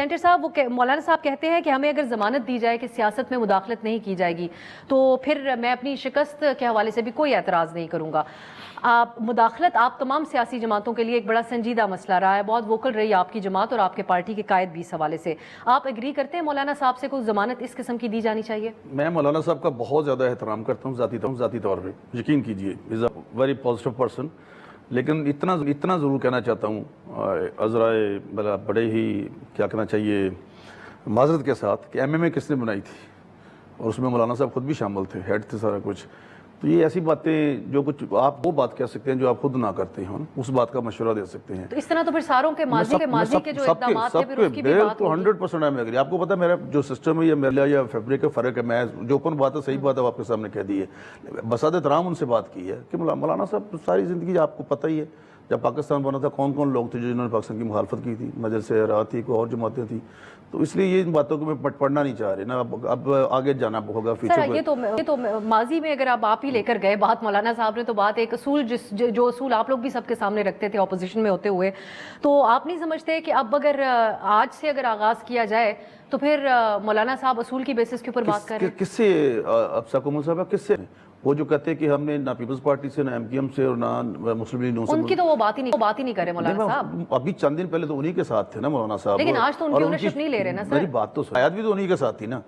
Centre صاحب مولانا صاحب کہتے ہیں کہ ہمیں اگر ضمانت دی جائے کہ سیاست میں مداخلت نہیں کی جائے گی تو پھر میں اپنی شکست کے حوالے سے بھی کوئی اعتراض نہیں کروں گا. مداخلت آپ تمام سیاسی جماعتوں کے لیے ایک بڑا سنجیدہ مسئلہ رہا ہے, بہت ووکل رہی آپ کی جماعت اور آپ کے پارٹی کے قائد بھی اس حوالے سے. آپ ایگری کرتے ہیں مولانا صاحب سے کوئی ضمانت اس قسم کی دی جانی چاہیے؟ میں مولانا صاحب کا بہت زیادہ احترام کرتا ہوں ذاتی طور پہ, یقین کیجئے از اے ویری پازیٹیو پرسن. لیکن اتنا ضرور کہنا چاہتا ہوں عذرائے بڑے ہی کیا کہنا چاہیے معذرت کے ساتھ کہ ایم اے کس نے بنائی تھی, اور اس میں مولانا صاحب خود بھی شامل تھے, ہیڈ تھے سارا کچھ. تو یہ ایسی باتیں جو کچھ آپ وہ بات کہہ سکتے ہیں جو آپ خود نہ کرتے ہیں, اس بات کا مشورہ دے سکتے ہیں. تو اس طرح تو پھر ساروں کے ماضی کے جو اقدامات تھے پھر اس کی بھی بات ہوگی. 100% ہے. میں آپ کو پتا میرا جو سسٹم ہے یا میرا یا فیبرک کا فرق ہے, میں جو اوپن بات ہے صحیح بات ہے آپ کے سامنے کہہ دی ہے. بساط احترام ان سے بات کی ہے کہ مولانا صاحب ساری زندگی آپ کو پتہ ہی ہے جب پاکستان بنا تھا کون کون لوگ تھے جنہوں نے پاکستان کی مخالفت کی تھی, مجلس اراد تھی, کوئی اور جماعتیں تھیں. تو اس لیے یہ ان باتوں کو میں پڑھنا نہیں چاہ رہے نا, اب آگے جانا ہوگا فیوچر کو. یہ تو ماضی میں اگر آپ ہی لے کر گئے بات, مولانا صاحب نے تو بات ایک اصول جو اصول آپ لوگ بھی سب کے سامنے رکھتے تھے اپوزیشن میں ہوتے ہوئے, تو آپ نہیں سمجھتے کہ اب اگر آج سے اگر آغاز کیا جائے تو پھر مولانا صاحب اصول کی بیسس کے اوپر بات کر رہے ہیں؟ کس سے افسا کومل صاحب, کس سے؟ وہ جو کہتے ہیں کہ ہم نے نہ پیپلز پارٹی سے, نہ ایم کیو ایم سے, اور نہ مسلم لیگ نون سے, ان کی تو وہ بات ہی نہیں کرے مولانا صاحب. ابھی چند دن پہلے تو انہی کے ساتھ تھے نا مولانا صاحب, لیکن آج تو ان کی اونرشپ نہیں لے رہے نا سر. میری بات تو آیات بھی تو انہی کے ساتھ تھی نا.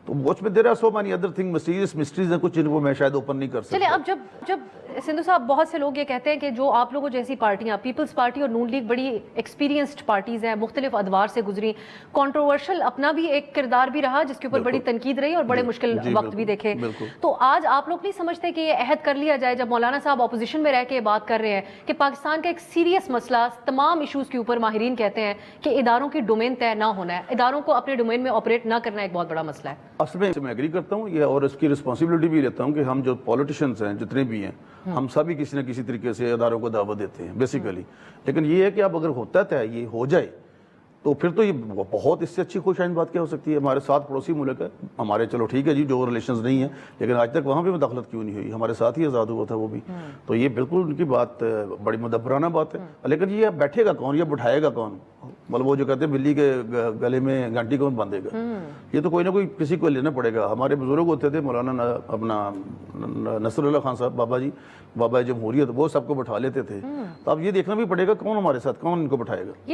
تو واچ میں there are so many other thing mysteries ہیں کچھ جن کو میں شاید اوپن نہیں کر سکتا. چلے اب جب سندھو صاحب بہت سے لوگ یہ کہتے ہیں کہ جو آپ لوگوں جیسی پارٹیاں, پیپلز پارٹی اور نون لیگ بڑی ایکسپیرینسڈ پارٹیز ہیں, مختلف ادوار سے گزری, کنٹروورشل اپنا بھی ایک کردار بھی رہا جس کے اوپر بڑی تنقید رہی اور بڑے مشکل وقت بھی دیکھے. تو آج آپ لوگ نہیں سمجھتے کہ یہ عہد کر لیا جائے جب مولانا صاحب اپوزیشن میں رہ کے بات کر رہے ہیں کہ پاکستان کا ایک سیریس مسئلہ تمام ایشوز کے اوپر ماہرین کہتے ہیں کہ اداروں کی ڈومین طے نہ ہونا ہے, اداروں کو اپنے ڈومین میں آپریٹ نہ کرنا ایک بہت بڑا مسئلہ ہے. اصل میں ایگری کرتا ہوں یہ, اور اس کی رسپانسبلٹی بھی لیتا ہوں کہ ہم جو پولیٹیشنز ہیں جتنے بھی ہیں ہم سبھی کسی نہ کسی طریقے سے اداروں کو دعوت دیتے ہیں بیسیکلی. لیکن یہ ہے کہ اب اگر ہوتا ہے یہ ہو جائے تو پھر تو یہ بہت اس سے اچھی خوش آئند بات کیا ہو سکتی ہے. ہمارے ساتھ پڑوسی ملک ہے ہمارے, چلو ٹھیک ہے جی جو ریلیشنز نہیں ہیں, لیکن آج تک وہاں بھی مداخلت کیوں نہیں ہوئی, ہمارے ساتھ ہی آزاد ہوا تھا وہ بھی. تو یہ بالکل ان کی بات بڑی مدبرانہ بات ہے. لیکن یہ بیٹھے گا کون یا بٹھائے گا کون؟ مطلب وہ جو کہتے ہیں بلی کے گلے میں گھنٹی کون باندھے گا, یہ تو کوئی نہ کوئی کسی کو لینا پڑے گا. ہمارے بزرگ ہوتے تھے مولانا اپنا نصر اللہ خان صاحب, بابا جمہوریت, وہ سب کو بٹھا لیتے تھے. تو اب یہ دیکھنا بھی پڑے گا کون ہمارے ساتھ, کون ان کو بٹھائے گا.